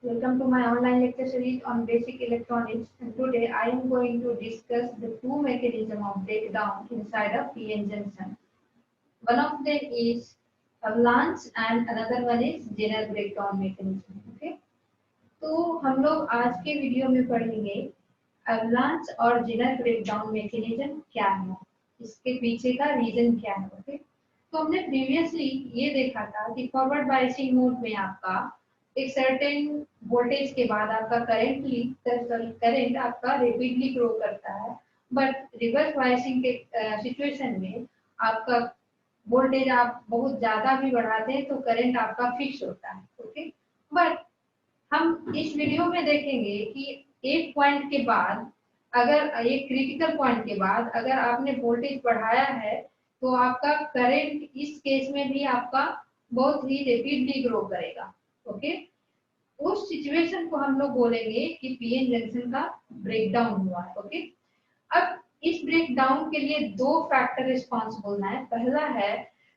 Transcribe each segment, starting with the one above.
Welcome to my online lecture series on basic electronics. And today I am going to discuss the two mechanisms of breakdown inside a PN junction. One of them is avalanche and another one is Zener breakdown mechanism. Okay, तो हम लोग आज के video में पढ़ेंगे avalanche और Zener breakdown mechanism क्या है, इसके पीछे का रीजन क्या है. ओके, तो हमने प्रीवियसली ये देखा था कि फॉरवर्ड बायसिंग मोड में आपका एक सर्टेन वोल्टेज के बाद आपका करंट आपका रेपिडली ग्रो करता है, बट रिवर्स बायसिंग के सिचुएशन में आपका वोल्टेज आप बहुत ज्यादा भी बढ़ाते हैं तो करंट आपका फिक्स होता है. ओके, बट हम इस वीडियो में देखेंगे कि एक पॉइंट के बाद, अगर एक क्रिटिकल पॉइंट के बाद अगर आपने वोल्टेज बढ़ाया है तो आपका करंट इस केस में भी आपका बहुत ही रैपिडली ग्रो करेगा. ओके, उस सिचुएशन को हम लोग बोलेंगे कि पीएन जंक्शन का ब्रेकडाउन हुआ है. ओके, अब इस ब्रेकडाउन के लिए दो फैक्टर रिस्पॉन्सिबल है. पहला है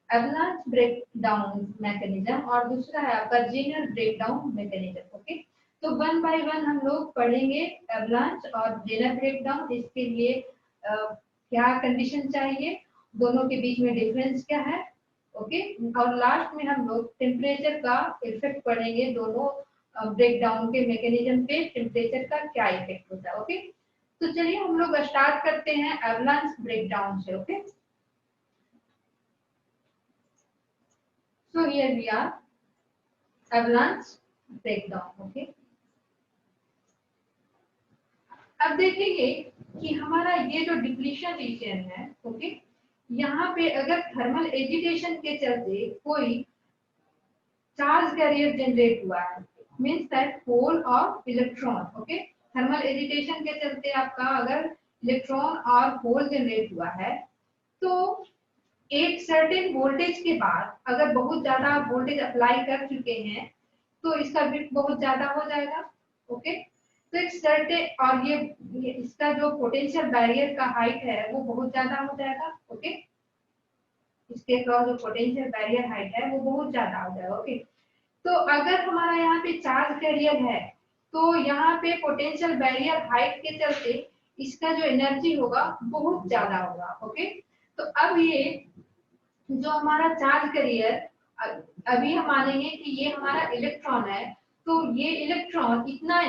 avalanche ब्रेकडाउन मैकेनिज्म और दूसरा है आपका जेनर ब्रेकडाउन मैकेनिज्म. ओके, तो वन बाय वन हम लोग पढ़ेंगे avalanche और जेनर ब्रेकडाउन. इसके लिए क्या कंडीशन चाहिए, दोनों के बीच में डिफरेंस क्या है. ओके, और लास्ट में हम लोग टेम्परेचर का इफेक्ट पढ़ेंगे. दोनों ब्रेकडाउन के मैकेनिज्म पे टेम्परेचर का क्या इफेक्ट होता है. ओके, तो चलिए हम लोग स्टार्ट करते हैं avalanche ब्रेकडाउन से. Okay, so here we are avalanche breakdown. Okay, अब देखेंगे कि हमारा ये जो डिप्लीशन रीजन है, ओके, यहाँ पे अगर थर्मल एजिटेशन के चलते कोई चार्ज कैरियर जनरेट हुआ है, मींस दैट होल और इलेक्ट्रॉन. ओके, थर्मल एजिटेशन के चलते आपका अगर इलेक्ट्रॉन और होल जनरेट हुआ है तो एक सर्टेन वोल्टेज के बाद अगर बहुत ज्यादा वोल्टेज अप्लाई कर चुके हैं तो इसका बिट बहुत ज्यादा हो जाएगा. ओके, तो एक सर्टेन और ये इसका जो पोटेंशियल बैरियर का हाइट है वो बहुत ज्यादा हो जाएगा. ओके, इसके क्रॉस जो पोटेंशियल बैरियर हाइट है वो बहुत ज्यादा हो जाएगा. ओके, तो अगर हमारा यहाँ पे चार्ज कैरियर है तो यहाँ पे पोटेंशियल बैरियर हाइट के चलते इसका जो एनर्जी होगा बहुत ज्यादा होगा. ओके, तो अब ये जो हमारा चार्ज कैरियर, अभी हम मानेंगे कि ये हमारा इलेक्ट्रॉन है, तो ये इलेक्ट्रॉन इतना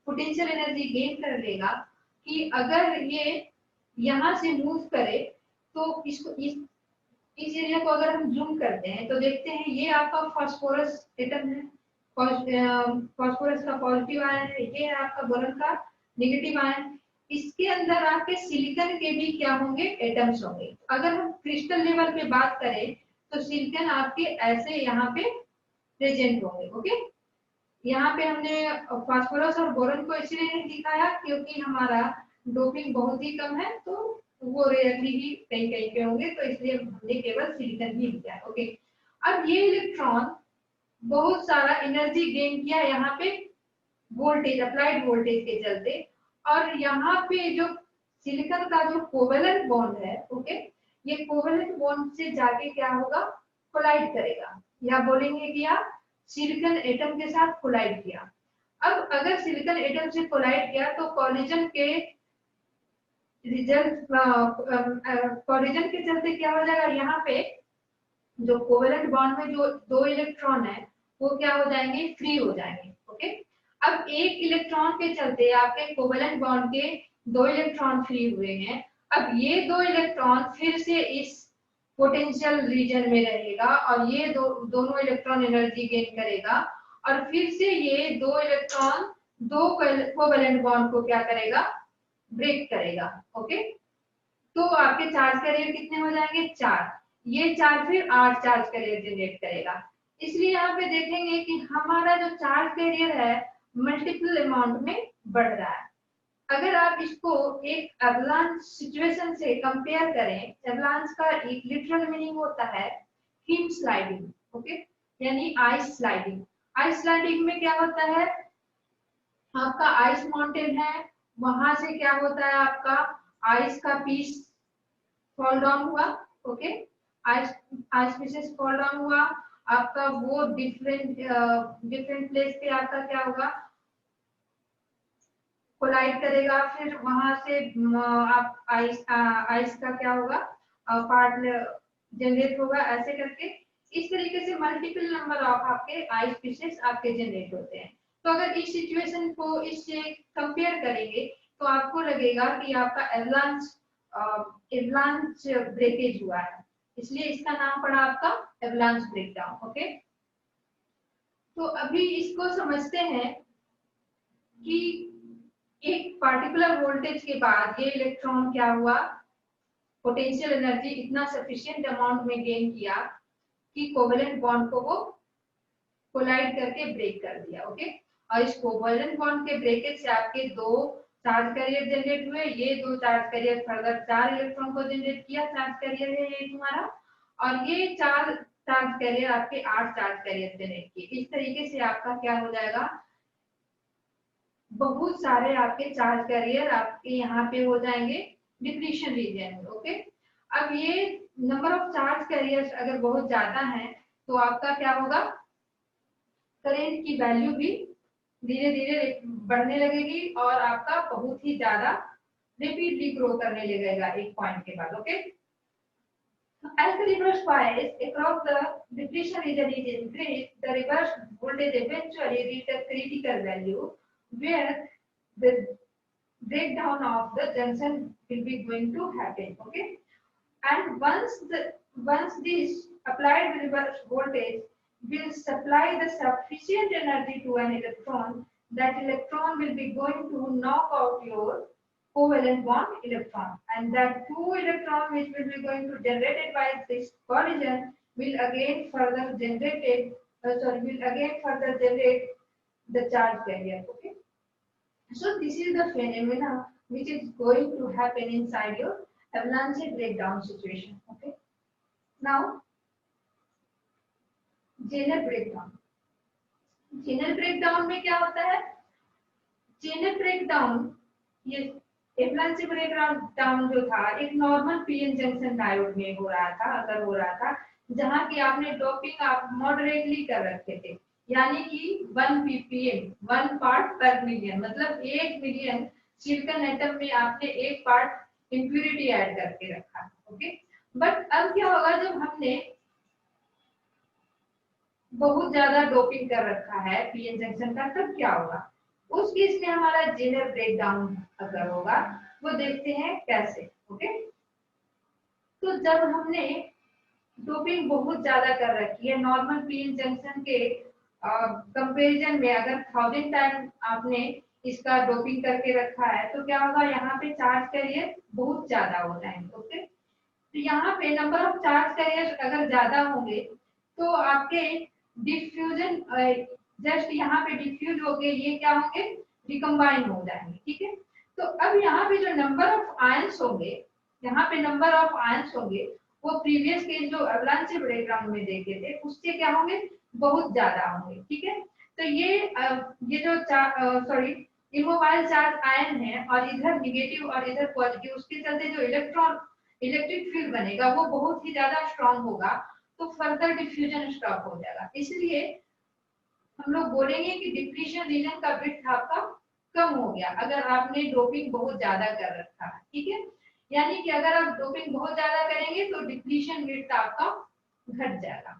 पोटेंशियल एनर्जी गेन कर लेगा कि अगर ये यहाँ से मूव करे तो इसको इस एरिया को अगर हम जूम करते हैं तो देखते हैं ये आपका फास्फोरस एटम है. फास्फोरस का पॉजिटिव आयन है, ये है आपका बोरॉन का नेगेटिव आयन. इसके अंदर आपके सिलिकॉन के भी क्या होंगे, एटम्स होंगे. अगर हम क्रिस्टल लेवल पे बात करें तो सिलिकॉन आपके ऐसे यहाँ पे प्रेजेंट होंगे. ओके, यहाँ पे हमने फास्फोरस और बोरॉन को इसलिए नहीं दिखाया क्योंकि हमारा डोपिंग बहुत ही कम है, तो वो रेयरली ही कहीं कहीं पे होंगे, तो इसलिए हमने केवल सिलिकॉन ही लिया है. ओके, अब ये इलेक्ट्रॉन बहुत सारा एनर्जी गेन किया यहाँ पे वोल्टेज, अप्लाइड वोल्टेज के चलते, और यहाँ पे जो सिलिकॉन का जो कोवेलेंट बॉन्ड है, ओके, ये कोवेलेंट बॉन्ड से जाके क्या होगा, कोलाइड करेगा, या बोलेंगे कि आप सिलिकॉन एटम के साथ कोलाइड किया. अब अगर सिलिकॉन एटम से कोलाइड किया तो कोलिजन के रिजल्ट, कोलिजन के चलते क्या हो जाएगा, यहाँ पे जो कोवेलेंट बॉन्ड में जो दो इलेक्ट्रॉन है वो क्या हो जाएंगे, फ्री हो जाएंगे. ओके, अब एक इलेक्ट्रॉन के चलते आपके कोवेलेंट बॉन्ड के दो इलेक्ट्रॉन फ्री हुए हैं. अब ये दो इलेक्ट्रॉन फिर से इस पोटेंशियल रीजन में रहेगा और ये दोनों इलेक्ट्रॉन एनर्जी गेन करेगा और फिर से ये दो इलेक्ट्रॉन दो कोवेलेंट बॉन्ड को क्या करेगा, ब्रेक करेगा. ओके, तो आपके चार्ज कैरियर कितने हो जाएंगे, 4. ये चार्ज फिर 8 चार्ज कैरियर जनरेट करेगा. इसलिए यहाँ पे देखेंगे कि हमारा जो चार्ज कैरियर है मल्टीपल अमाउंट में बढ़ रहा है. अगर आप इसको एक एवलांच सिचुएशन से कंपेयर करें, एवलांच का एक लिटरल मीनिंग होता है हिम स्लाइडिंग. ओके, यानी आइस स्लाइडिंग. आइस स्लाइडिंग में क्या होता है, आपका आइस माउंटेन है, वहां से क्या होता है, आपका आइस का पीस फॉल डाउन हुआ. Okay, ice ice pieces fall down हुआ आपका वो डिफरेंट डिफरेंट प्लेस पे आपका क्या होगा, कोलाइड करेगा, फिर वहां से आप आइस आइस का क्या होगा, पार्ट जनरेट होगा, ऐसे करके इस तरीके से मल्टीपल नंबर ऑफ आपके आइस पीसेस आपके जनरेट होते हैं। तो अगर इस सिचुएशन को इससे कंपेयर करेंगे तो आपको लगेगा कि आपका एवलांच ब्रेकेज हुआ है, इसलिए इसका नाम पड़ा आपका एवलांच ब्रेकडाउन। ओके, तो अभी इसको समझते हैं कि एक पार्टिकुलर वोल्टेज के बाद ये इलेक्ट्रॉन क्या हुआ, पोटेंशियल एनर्जी इतना सफिशिएंट अमाउंट में गेन किया कि कोवेलेंट बॉन्ड को वो कोलाइड करके ब्रेक कर दिया। ओके, और इस कोवेलेंट बॉन्ड के ब्रेकेज से आपके दो चार्ज कैरियर जनरेट हुए, ये दो चार्ज कैरियर फर्दर 4 इलेक्ट्रॉन को जनरेट किया, चार्ज कैरियर है ये तुम्हारा, और ये 4 चार्ज कैरियर आपके 8 चार्ज कैरियर जनरेट किए। इस तरीके से आपका क्या हो जाएगा, बहुत सारे आपके चार्ज कैरियर आपके यहाँ पे हो जाएंगे डिप्लीशन रीजन में। ओके, अब ये नंबर ऑफ चार्ज कैरियर्स अगर बहुत ज्यादा है तो आपका क्या होगा, करंट की वैल्यू भी धीरे धीरे बढ़ने लगेगी और आपका बहुत ही ज्यादा रेपिडली ग्रो करने लगेगा एक पॉइंट के बाद। Okay, as the reverse bias across the depletion region is increased, the reverse voltage eventually reach a critical value where the breakdown of the junction will be going to happen. Okay, and once this applied reverse voltage will supply the sufficient energy to an electron, that electron will be going to knock out your covalent bond electron, and that two electron which will be going to generated by this collision will again further generated will again further generate the charge carrier. Okay, so this is the phenomena which is going to happen inside your avalanche breakdown situation. Okay, now Zener breakdown. Zener breakdown में क्या होता है, Zener breakdown ये avalanche breakdown जो था एक normal PN junction diode में हो रहा था, अगर हो रहा था जहां की आपने डोपिंग आप मॉडरेटली कर रखे थे, यानी कि 1 ppm 1 पार्ट पर मिलियन, मतलब 1 मिलियन सिलिकॉन एटम में आपने एक पार्ट इंप्यूरिटी ऐड करके रखा। ओके, बट अब क्या होगा, जब हमने बहुत ज्यादा डोपिंग कर रखा है पीएन जंक्शन का, तब क्या होगा, उस केस में हमारा जेनर ब्रेकडाउन अगर होगा वो देखते हैं कैसे। ओके, तो जब हमने डोपिंग बहुत ज्यादा कर रखी है नॉर्मल पीएन जंक्शन के कंपैरिजन में, अगर 1000 टाइम आपने इसका डोपिंग करके रखा है तो क्या होगा, यहाँ पे चार्ज कैरियर बहुत ज्यादा हो जाएंगे। ओके, तो यहाँ पे नंबर ऑफ चार्ज कैरियर अगर ज्यादा होंगे तो आपके डिफ्यूजन जस्ट यहाँ पे डिफ्यूज हो गए, ये क्या होंगे, रिकम्बाइन हो जाएंगे। ठीक है, तो अब यहाँ पे जो नंबर ऑफ आयंस होंगे, यहाँ पे नंबर ऑफ आयंस होंगे वो प्रीवियस केस जो अवलांच ब्रेकडाउन में देखे थे उससे क्या होंगे, बहुत ज्यादा होंगे। ठीक है, तो ये जो सॉरी इमोबाइल चार्ज आयन है और इधर निगेटिव और इधर पॉजिटिव, उसके चलते जो इलेक्ट्रिक फील्ड बनेगा वो बहुत ही ज्यादा स्ट्रांग होगा, तो फर्दर डिफ्यूजन स्टॉप हो जाएगा। इसलिए हम लोग बोलेंगे कि डिप्लीशन रीजन का विड्थ आपका कम हो गया अगर आपने डोपिंग बहुत ज्यादा कर रखा है। ठीक है, यानी कि अगर आप डोपिंग बहुत ज्यादा करेंगे तो डिप्लीशन विड्थ आपका घट जाएगा।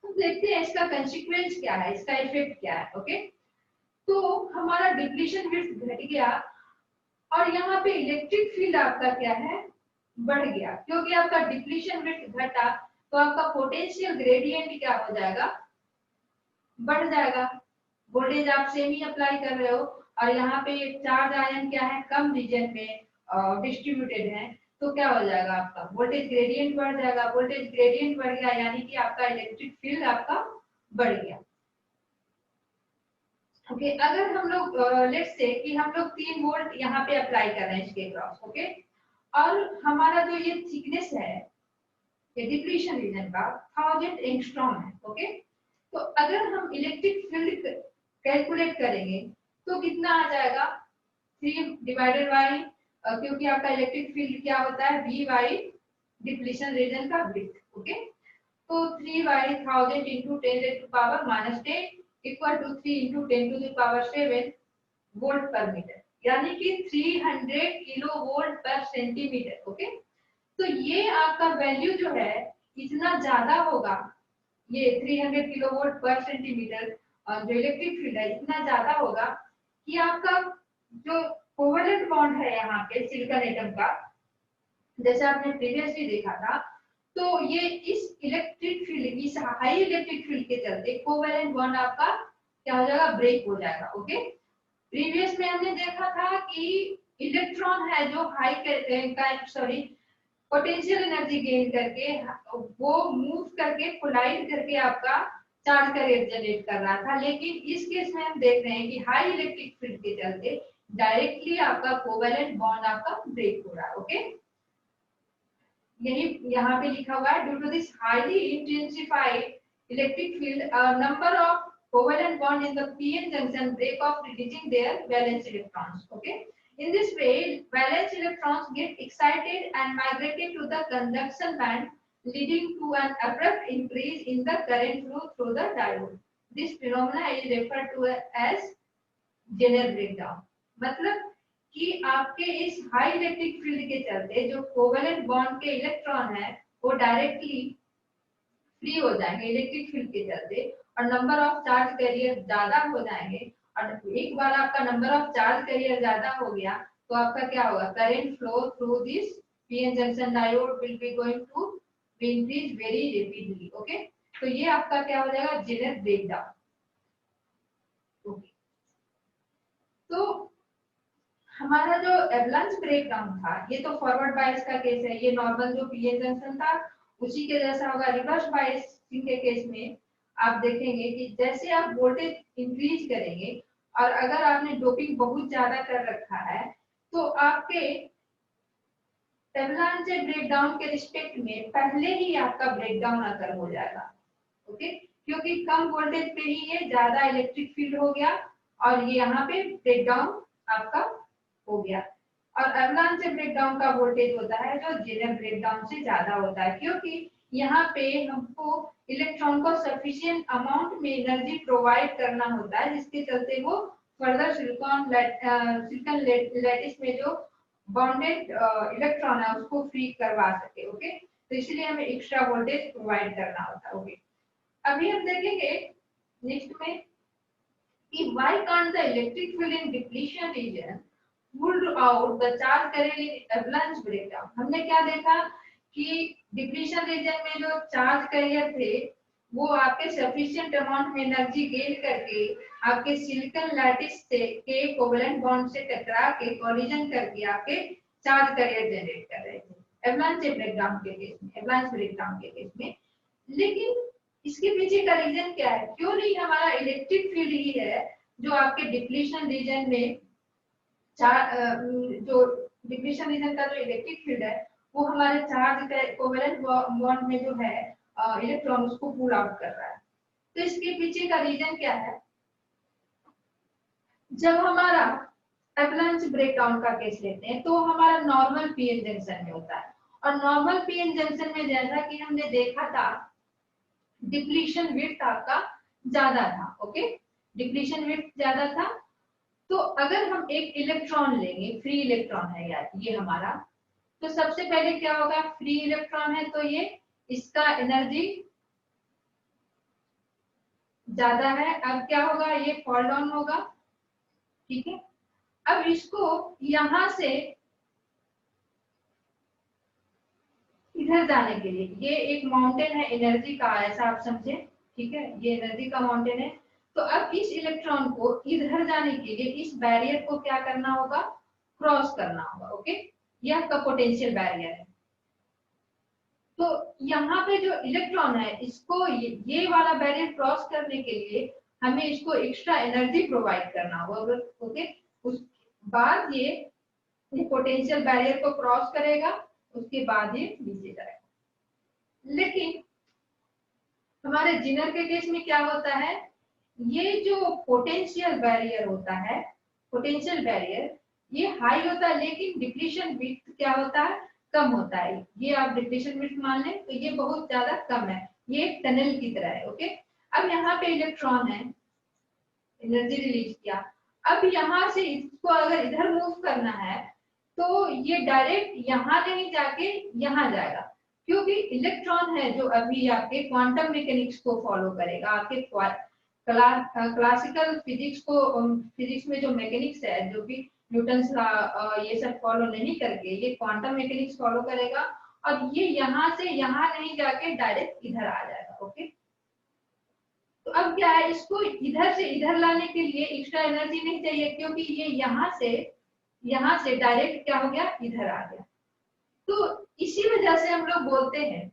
तो देखते हैं इसका कंसीक्वेंस क्या है, इसका इफेक्ट क्या है। ओके, तो हमारा डिप्लीशन विड्थ घट गया और यहाँ पे इलेक्ट्रिक फील्ड आपका क्या है, बढ़ गया, क्योंकि आपका डिप्लीशन विड्थ घटा तो आपका पोटेंशियल ग्रेडियंट क्या हो जाएगा, बढ़ जाएगा। वोल्टेज आप सेम ही अप्लाई कर रहे हो और यहाँ पे चार्ज आयन क्या है, कम रीजन में डिस्ट्रीब्यूटेड है, तो क्या हो जाएगा, आपका वोल्टेज ग्रेडियंट बढ़ जाएगा। वोल्टेज ग्रेडियंट बढ़ गया यानी कि आपका इलेक्ट्रिक फील्ड आपका बढ़ गया। ओके, अगर हम लोग लेट्स से कि हम लोग 3 वोल्ट यहाँ पे अप्लाई कर रहे हैं इसके क्रॉस। ओके, और हमारा जो ये थिकनेस है ये डिप्लीशन रीजन का 1000 एंगस्ट्रॉम है। ओके, तो अगर हम इलेक्ट्रिक फील्ड कैलकुलेट करेंगे तो कितना आ जाएगा, 3 डिवाइडेड बाई क्योंकि आपका इलेक्ट्रिक फील्ड क्या होता है, V बाई डिप्लीशन रीजन का विड्थ। ओके, तो 3/1000 into 10⁻⁻10 equal to 3 into 10⁻7 volt पर मीटर, यानी कि 300 किलो वोल्ट पर सेंटीमीटर। ओके, तो ये आपका वैल्यू जो है इतना ज्यादा होगा, ये 300 किलो वोल्ट पर सेंटीमीटर जो इलेक्ट्रिक फील्ड है इतना ज्यादा होगा कि आपका जो कोवेलेंट बॉन्ड है यहाँ पे सिलिकॉन एटम का, जैसे आपने प्रीवियसली देखा था, तो ये इस इलेक्ट्रिक फील्ड, इस हाई इलेक्ट्रिक फील्ड के चलते कोवेलेंट बॉन्ड आपका क्या हो जाएगा, ब्रेक हो जाएगा। ओके, प्रीवियस में हमने देखा था कि इलेक्ट्रॉन है जो high sorry potential energy gain करके वो मूव करके कोलाइड करके आपका चार्ज कैरियर जनरेट कर रहा था, लेकिन इस केस में हम देख रहे हैं कि हाई इलेक्ट्रिक फील्ड के चलते डायरेक्टली आपका कोवेलेंट बॉन्ड आपका ब्रेक हो रहा है। ओके, यही यहाँ पे लिखा हुआ है, due to this highly intensified electric field a number of covalent bond in the p-n junction break off, releasing their valence electrons. Okay, in this way valence electrons get excited and migrated to the conduction band, leading to an abrupt increase in the current flow through the diode. This phenomena is referred to as Zener breakdown. मतलब कि आपके इस high electric field के चलते जो covalent bond के electron है वो डायरेक्टली फ्री हो जाएंगे इलेक्ट्रिक फील्ड के चलते, और नंबर ऑफ चार्ज कैरियर ज्यादा हो जाएंगे, और एक बार आपका नंबर ऑफ चार्ज कैरियर ज्यादा हो गया तो आपका क्या होगा, current flow through this PN junction diode will be going to be increase very rapidly. Okay, तो ये आपका क्या हो जाएगा, जेनर ब्रेकडाउन। ओके, तो हमारा जो एवलांच ब्रेकडाउन था ये तो फॉरवर्ड बायस का केस है, ये नॉर्मल जो पीएन जंक्शन था उसी के जैसा होगा। रिवर्स बायसिंग के केस में आप देखेंगे कि जैसे आप वोल्टेज इंक्रीज करेंगे और अगर आपने डोपिंग बहुत ज्यादा कर रखा है तो आपके एवलांच ब्रेकडाउन के रिस्पेक्ट में पहले ही आपका ब्रेकडाउन अकर हो जाएगा। ओके, क्योंकि कम वोल्टेज पे ही ये ज्यादा इलेक्ट्रिक फील्ड हो गया और ये यहाँ पे ब्रेकडाउन आपका हो गया। और एवलांच ब्रेकडाउन का वोल्टेज होता है जो जेनर ब्रेकडाउन से ज्यादा होता है, क्योंकि यहाँ पे हमको इलेक्ट्रॉन को सफिशिएंट अमाउंट में एनर्जी प्रोवाइड करना होता है, जिसके चलते वो फर्दर सिलिकॉन लैटिस में जो बाउंडेड इलेक्ट्रॉन है उसको फ्री करवा सके। ओके, तो इसलिए हमें एक्स्ट्रा वोल्टेज प्रोवाइड करना होता है। ओके, अभी हम देखेंगे नेक्स्ट में कि why can't the electric field in depletion region pull out the charge carrier in avalanche breakdown। हमने क्या देखा कि डिप्लीशन रीजन में जो चार्ज कैरियर थे वो आपके सफिशिएंट अमाउंट में एनर्जी गेन करके आपके सिलिकॉन लैटिस से के कोवेलेंट बॉन्ड से टकरा के कोलिजन करके आपके चार्ज कैरियर जनरेट कर रहे थे एवलांच ब्रेकडाउन के केस में, एवलांच ब्रेकडाउन के केस में। लेकिन इसके पीछे का रीजन क्या है, क्यों नहीं हमारा इलेक्ट्रिक फील्ड ही है जो आपके डिप्लीशन रीजन में जो डिप्लीशन रीजन का जो इलेक्ट्रिक फील्ड है वो हमारे चार्ज कोवेलेंट बॉन्ड में जो है इलेक्ट्रॉन उसको पुल आउट कर रहा है। तो इसके पीछे का रीजन क्या है, जब हमारा एवलांच ब्रेकडाउन का केस लेते हैं तो हमारा नॉर्मल पीएन जंक्शन में होता है, और नॉर्मल पीएन जंक्शन में जैसा कि हमने देखा था डिप्लीशन विड्थ आपका ज्यादा था। ओके, डिप्लीशन विड्थ ज्यादा था, तो अगर हम एक इलेक्ट्रॉन लेंगे, फ्री इलेक्ट्रॉन है यार ये हमारा, तो सबसे पहले क्या होगा, फ्री इलेक्ट्रॉन है तो ये इसका एनर्जी ज्यादा है, अब क्या होगा, ये फॉल डाउन होगा। ठीक है, अब इसको यहां से इधर जाने के लिए ये एक माउंटेन है एनर्जी का, ऐसा आप समझे। ठीक है, ये एनर्जी का माउंटेन है, तो अब इस इलेक्ट्रॉन को इधर जाने के लिए इस बैरियर को क्या करना होगा, क्रॉस करना होगा। ओके, यह आपका पोटेंशियल बैरियर है। तो यहाँ पे जो इलेक्ट्रॉन है इसको ये वाला बैरियर क्रॉस करने के लिए हमें इसको एक्स्ट्रा एनर्जी प्रोवाइड करना होगा। ओके, उसके बाद ये पोटेंशियल बैरियर को क्रॉस करेगा, उसके बाद ये नीचे जाएगा। लेकिन हमारे जिनर के केस में क्या होता है, ये जो पोटेंशियल बैरियर होता है, पोटेंशियल बैरियर ये हाई होता है लेकिन डिप्लीशन विड्थ क्या होता है, कम होता है। ये आप डिप्लीशन विड्थ मान लें तो ये बहुत ज्यादा कम है, ये एक टनल की तरह है। ओके, अब यहाँ पे इलेक्ट्रॉन है, एनर्जी रिलीज किया, अब यहाँ से इसको अगर इधर मूव करना है तो ये डायरेक्ट यहाँ नहीं जाके यहाँ जाएगा, क्योंकि इलेक्ट्रॉन है जो अभी आपके क्वांटम मैकेनिक्स को फॉलो करेगा। आपके क्लासिकल फिजिक्स को, फिजिक्स में जो मैकेनिक्स है, जो भी न्यूटन लॉ ये सब फॉलो नहीं करके ये क्वांटम मैकेनिक्स फॉलो करेगा, और ये यहाँ से यहाँ नहीं जाके डायरेक्ट इधर आ जाएगा। ओके, तो अब क्या है, इसको इधर से इधर लाने के लिए एक्स्ट्रा एनर्जी नहीं चाहिए, क्योंकि ये यहाँ से डायरेक्ट क्या हो गया, इधर आ गया। तो इसी वजह से हम लोग बोलते हैं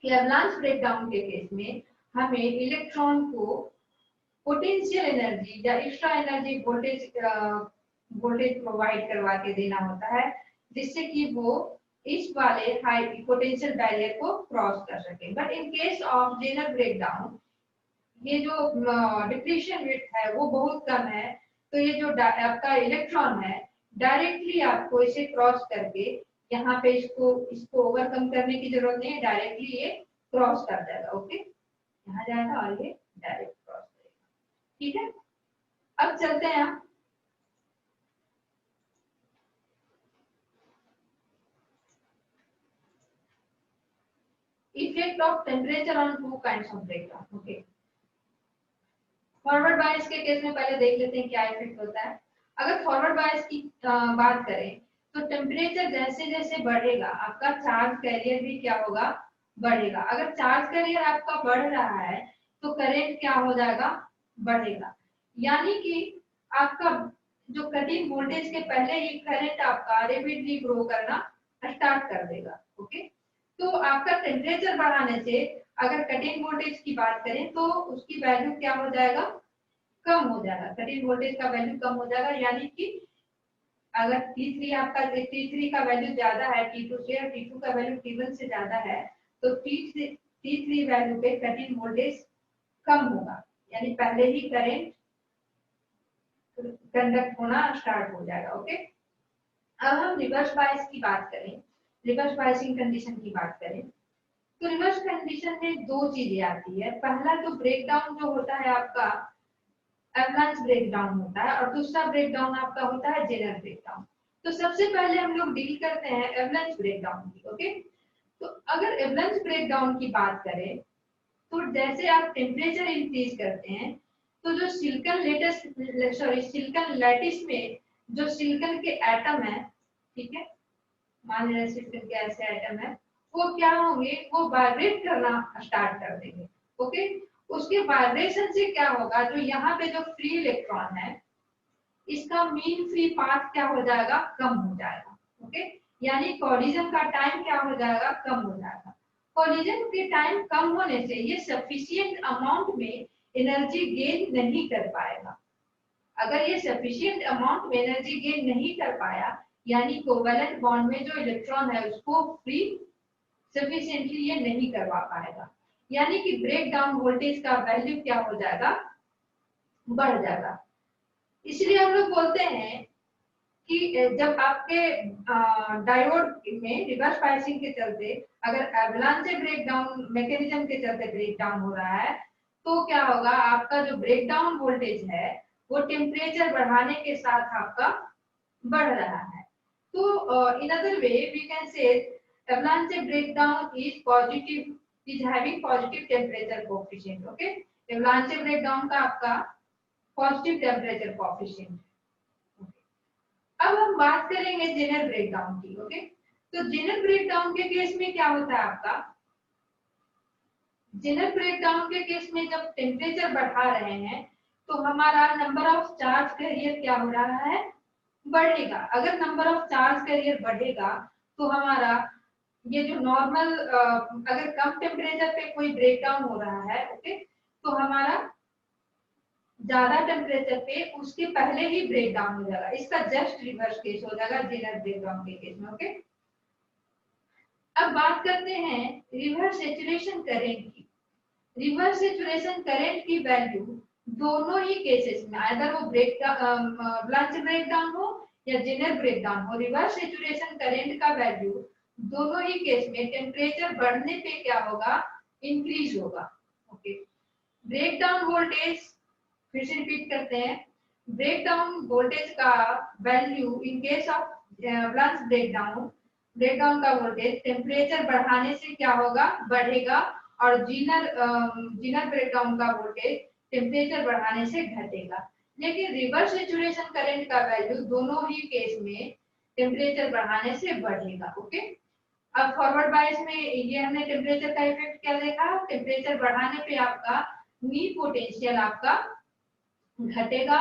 कि एवलांच ब्रेकडाउन के केस में हमें इलेक्ट्रॉन को पोटेंशियल एनर्जी या एक्स्ट्रा एनर्जी वोल्टेज प्रोवाइड करवा के देना होता है, जिससे कि वो इस वाले हाई पोटेंशियल बैरियर को क्रॉस कर सके। But in case of Zener breakdown ये जो डिप्लीशन विड्थ है वो बहुत कम है, तो ये जो आपका इलेक्ट्रॉन है डायरेक्टली आपको इसे क्रॉस करके यहाँ पे इसको ओवरकम करने की जरूरत नहीं है, डायरेक्टली ये क्रॉस कर जाएगा। ओके, यहाँ जाएगा और ये डायरेक्ट क्रॉस करेगा। ठीक है, अब चलते हैं हम effect of temperature on two kinds of breakdown. Okay, forward bias के केस में पहले देख लेते हैं क्या इफेक्ट होता है। अगर फॉरवर्ड बायस की बात करें तो टेम्परेचर जैसे जैसे बढ़ेगा आपका चार्ज कैरियर भी क्या होगा, बढ़ेगा। अगर चार्ज कैरियर आपका बढ़ रहा है तो करंट क्या हो जाएगा, बढ़ेगा। यानी कि आपका जो कटिंग वोल्टेज के पहले ही करंट आपका रैपिडली ग्रो करना स्टार्ट कर देगा। ओके, तो आपका टेम्परेचर बढ़ाने से अगर कटिंग वोल्टेज की बात करें तो उसकी वैल्यू क्या हो जाएगा, कम हो जाएगा। कटिंग वोल्टेज का वैल्यू कम हो जाएगा, यानी कि अगर T3 आपका T3 का वैल्यू ज्यादा है T2 से, और T2 का वैल्यू T1 से ज्यादा है, तो T3 वैल्यू पे कटिंग वोल्टेज कम होगा, यानी पहले ही करंट कंडक्ट होना स्टार्ट हो जाएगा। ओके, अब हम रिवर्स बायस की बात करें, रिवर्स बायसिंग कंडीशन की बात करें, तो रिवर्स कंडीशन में दो चीजें आती है। पहला तो ब्रेकडाउन जो होता है आपका एवलांच ब्रेकडाउन होता है, और दूसरा ब्रेकडाउन आपका होता है जेनर ब्रेकडाउन। तो सबसे पहले हम लोग डील करते हैं एवलांच ब्रेकडाउन की। ओके, तो अगर एवलांच ब्रेकडाउन की बात करें तो जैसे आप टेम्परेचर इंक्रीज करते हैं तो जो सिलिकॉन लैटिस में जो सिलिकॉन के एटम है, ठीक है, मान लीजिए सिलिकॉन के ऐसे एटम है, वो क्या होंगे, वो वाइब्रेट करना स्टार्ट कर देंगे। ओके, उसके वाइब्रेशन से क्या होगा, जो यहाँ पे जो फ्री इलेक्ट्रॉन है इसका मीन फ्री पाथ क्या हो जाएगा, कम हो जाएगा। ओके, यानी कोलिजन का टाइम क्या हो जाएगा, कम हो जाएगा। कोलिजन के टाइम कम होने से ये सफिशिएंट अमाउंट में एनर्जी गेन नहीं कर पाएगा। अगर ये सफिशिएंट अमाउंट में एनर्जी गेन नहीं कर पाया, यानी कोवेलेंट बॉन्ड में जो इलेक्ट्रॉन है उसको फ्री सफिशिएंटली ये नहीं करवा पाएगा, यानी कि ब्रेक डाउन वोल्टेज का वैल्यू क्या हो जाएगा, बढ़ जाएगा। इसलिए हम लोग बोलते हैं कि जब आपके डायोड में रिवर्स बायसिंग के चलते अगर एवलांच ब्रेकडाउन मैकेनिज्म के चलते ब्रेकडाउन हो रहा है, तो क्या होगा, आपका जो ब्रेकडाउन वोल्टेज है वो टेम्परेचर बढ़ाने के साथ आपका बढ़ रहा है। तो in other way we can say avalanche breakdown is positive, is having positive temperature coefficient. Okay, avalanche breakdown का आपका पॉजिटिव टेम्परेचर कोएफिशिएंट। अब हम बात करेंगे जेनर ब्रेकडाउन की। ओके, तो जेनर ब्रेकडाउन के केस में क्या होता है आपका, जेनर ब्रेकडाउन के केस में जब टेम्परेचर बढ़ा रहे हैं तो हमारा नंबर ऑफ चार्ज कैरियर क्या हो रहा है, बढ़ेगा। अगर नंबर ऑफ चार्ज कैरियर बढ़ेगा तो हमारा ये जो नॉर्मल अगर कम टेम्परेचर पे कोई ब्रेकडाउन हो रहा है, ओके, तो हमारा ज्यादा टेम्परेचर पे उसके पहले ही ब्रेक डाउन हो जाएगा। इसका जस्ट रिवर्स केस हो जाएगा जेनर ब्रेकडाउन के केस में। ओके, अब बात करते हैं रिवर्स सैचुरेशन करंट की। रिवर्स सैचुरेशन करंट की वैल्यू दोनों ही केसेस में, अगर वो ब्रांच ब्रेकडाउन हो या जेनर ब्रेकडाउन हो, रिवर्स सैचुरेशन करंट का वैल्यू दोनों ही केस में टेम्परेचर बढ़ने पे क्या होगा, इंक्रीज होगा। ओके, ब्रेक डाउन वोल्टेज फिर से रिपीट करते हैं। ब्रेक डाउन वोल्टेज का value in case of avalanche break down का वोल्टेज टेम्परेचर बढ़ाने से क्या होगा, बढ़ेगा, और जीनर ब्रेक डाउन का वोल्टेज टेम्परेचर बढ़ाने से घटेगा। लेकिन रिवर्स सैचुरेशन करंट का वैल्यू दोनों ही केस में टेम्परेचर बढ़ाने से बढ़ेगा। ओके, अब फॉरवर्ड बायस में ये हमने टेम्परेचर का इफेक्ट क्या देखा, टेम्परेचर बढ़ाने पे आपका नी पोटेंशियल आपका घटेगा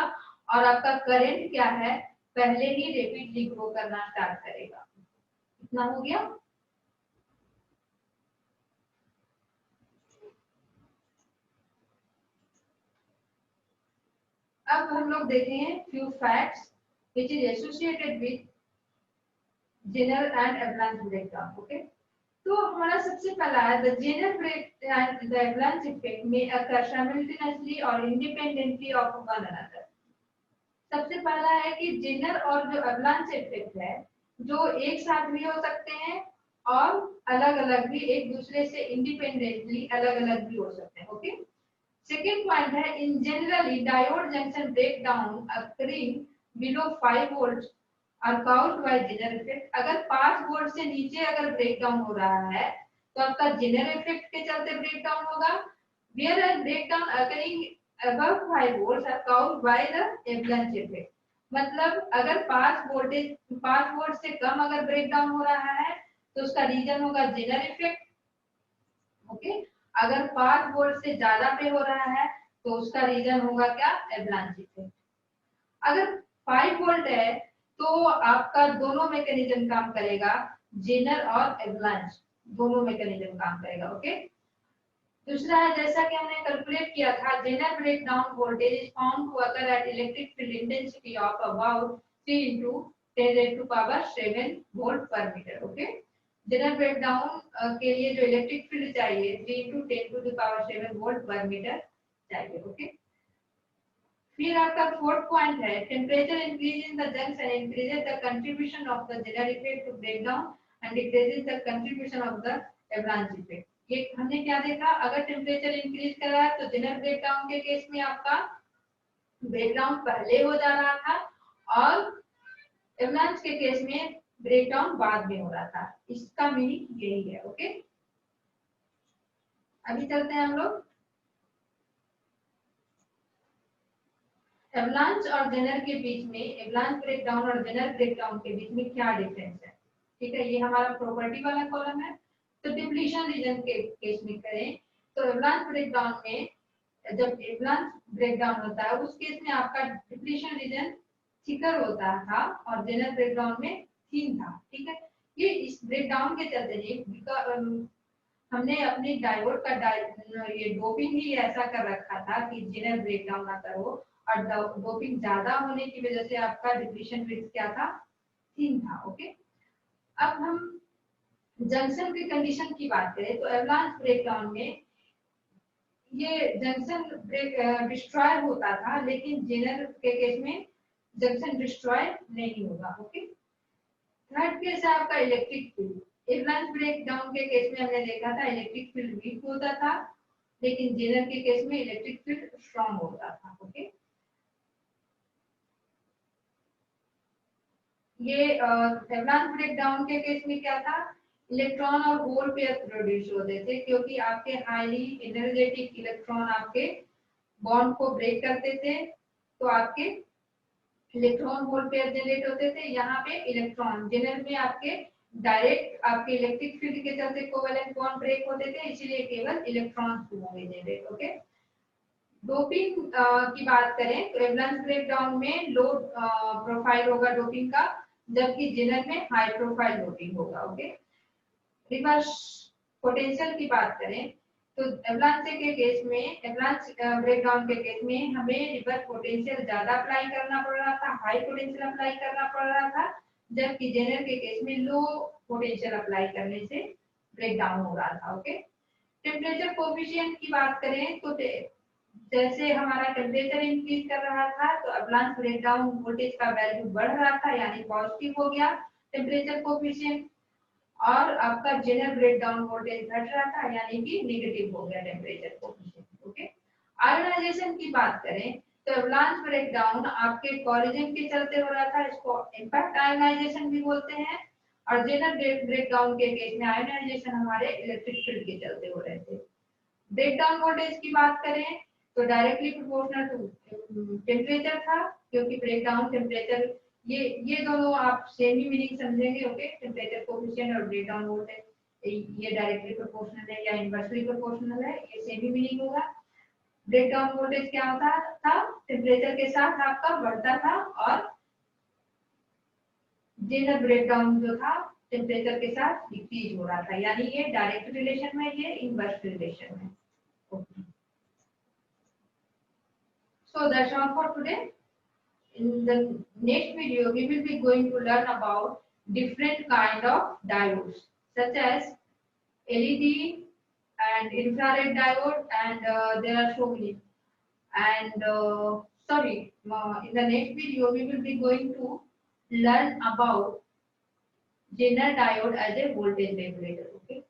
और आपका करंट क्या है, पहले ही रेपिडली ग्रो करना स्टार्ट करेगा। इतना हो गया। अब हम लोग देखें few facts which is associated with zener and avalanche breakdown. Okay, तो हमारा सबसे पहला है the zener break and the avalanche effect में अकर साइमल्टेनियसली और इंडिपेंडेंटली ऑफ वन अनदर। सबसे पहला है कि जेनर और जो एवलांच इफेक्ट है जो एक साथ भी हो सकते हैं और अलग अलग भी, एक दूसरे से इंडिपेंडेंटली अलग अलग भी हो सकते हैं। ओके, सेकेंड पॉइंट है इन generally diode junction breakdown occurring below 5 volt और caused by जेनर इफेक्ट। अगर 5 वोल्ट से नीचे अगर ब्रेकडाउन हो रहा है तो आपका जेनर इफेक्ट के चलते ब्रेकडाउन होगा, whereas breakdown occurring above 5 volts are caused by the avalanche effect। मतलब अगर 5 वोल्ट से कम अगर ब्रेकडाउन हो रहा है तो उसका रीजन होगा जेनर इफेक्ट। ओके, अगर 5 वोल्ट से ज्यादा पे हो रहा है तो उसका रीजन होगा क्या, एवलांच इफेक्ट। अगर 5 वोल्ट है तो आपका दोनों मैकेनिज्म काम करेगा, जेनर और एवलांच दोनों मैकेनिज्म काम करेगा। ओके, दूसरा है जैसा कि हमने कैलकुलेट किया था, zener breakdown voltage is found to occur at electric field intensity of about 3 into 10 raised to power 7 volt पर मीटर। ओके, जेनर ब्रेकडाउन के लिए जो इलेक्ट्रिक फील्ड चाहिए 3 into 10 to the power 7 volt पर मीटर चाहिए। Okay, फिर आपका fourth point है temperature increase in the junction increases the contribution of the zener effect to breakdown and decreases the contribution of the avalanche effect. ये हमने क्या देखा, अगर टेम्परेचर इंक्रीज कर रहा है तो जेनर ब्रेकडाउन के केस में आपका ब्रेकडाउन पहले हो जा रहा था और एवलांच के केस में ब्रेकडाउन बाद में हो रहा था। इसका मीनिंग यही है। ओके, अभी चलते हैं हम लोग एवलांच और जेनर के बीच में, एवलांच ब्रेकडाउन और जेनर ब्रेकडाउन के बीच में क्या डिफरेंस है। ठीक है, ये हमारा प्रॉपर्टी वाला कॉलम है। तो डिप्लीशन रीजन के केस में करें तो एवलांच ब्रेकडाउन में, जब एवलांच ब्रेकडाउन होता है उस केस में आपका डिप्लीशन रीजन थिकर होता था और जेनर ब्रेकडाउन में थीन था। ठीक है, ये इस ब्रेकडाउन के चलते नहीं, हमने अपनी डायोड का ये डोपिंग ही ऐसा कर रखा था कि जेनर ब्रेकडाउन ना करो, और डोपिंग ज्यादा होने की वजह से आपका डिप्लीशन रेट क्या था, 3 था। ओके, अब हम जंक्शन की कंडीशन की बात करें तो एवलांच ब्रेकडाउन में ये जंक्शन ब्रेक डिस्ट्रॉय होता था, लेकिन जेनर के केस में जंक्शन डिस्ट्रॉय नहीं होगा। ओके, थर्ड केस है आपका इलेक्ट्रिक फील्ड। एवलांच ब्रेकडाउन के केस में हमने देखा था इलेक्ट्रिक फील्ड वीक होता था, लेकिन जेनर के केस में इलेक्ट्रिक फील्ड स्ट्रांग होता था। ओके, ये एवलांच ब्रेकडाउन के केस में क्या था, इलेक्ट्रॉन और होल पेयर प्रोड्यूस होते थे, क्योंकि आपके हाईली एनर्जेटिक इलेक्ट्रॉन आपके बॉन्ड को ब्रेक करते थे तो आपके इलेक्ट्रॉन होल पेयर जनरेट होते थे। यहाँ पे इलेक्ट्रॉन जेनर में आपके डायरेक्ट आपके इलेक्ट्रिक फील्ड के चलते कोवेलेंट बॉन्ड ब्रेक होते थे, इसीलिए केवल इलेक्ट्रॉन्स होंगे जनरेट। ओके, डोपिंग की बात करें तो एवलांच ब्रेकडाउन में लो प्रोफाइल होगा डोपिंग का, जबकि जेनर में हाई प्रोफाइल डोपिंग होगा। ओके, रिवर्स पोटेंशियल की बात करें तो एवलांच के केस में, एवलांच ब्रेकडाउन के केस में हमें रिवर्स पोटेंशियल ज्यादा अप्लाई करना पड़ रहा था, हाई पोटेंशियल अप्लाई करना पड़ रहा था, जबकि जेनर के केस में लो पोटेंशियल अप्लाई करने से ब्रेकडाउन हो रहा था। ओके, टेम्परेचर कोफिशिएंट की बात करें तो जैसे हमारा टेम्परेचर इंक्रीज कर रहा था तो एवलांच ब्रेकडाउन वोल्टेज का वैल्यू बढ़ रहा था, यानी पॉजिटिव हो गया टेम्परेचर कोफिशिएंट। और आपका जेनर ब्रेकडाउन वोल्टेज घट रहा था, यानी कि नेगेटिव हो गया टेम्परेचर कोफिशिएंट। ओके, आयोनाइजेशन की बात करें तो एवलांच ब्रेकडाउन आपके कोलिजन के चलते हो रहा था, इसको इंपैक्ट आयोनाइजेशन भी बोलते हैं। और जेनर ब्रेकडाउन के केस में आयोनाइजेशन हमारे इलेक्ट्रिक फील्ड के चलते हो रहे थे। ब्रेकडाउन वोल्टेज की बात करें तो डायरेक्टली प्रोपोर्शनल टू टेम्परेचर था, क्योंकि ब्रेकडाउन टेम्परेचर ये दोनों आप सेम ही मीनिंग समझेंगे। ओके, टेम्परेचर कोएफिशिएंट और ब्रेकडाउन वोल्टेज ये डायरेक्टली प्रोपोर्शनल है या इनवर्सली प्रोपोर्शनल है, ये सेम ही मीनिंग होगा। ब्रेकडाउन वोल्टेज क्या होता था, टेम्परेचर के साथ आपका बढ़ता था, और जेनर ब्रेकडाउन जो था टेम्परेचर के साथ डिक्रीज हो रहा था, यानी ये डायरेक्ट रिलेशन में, ये इनवर्स रिलेशन में। Okay. So that's all for today. In the next video, we will be going to learn about different kind of diodes, such as LED and infrared diode, and there are so many. And in the next video, we will be going to learn about Zener diode as a voltage regulator. Okay.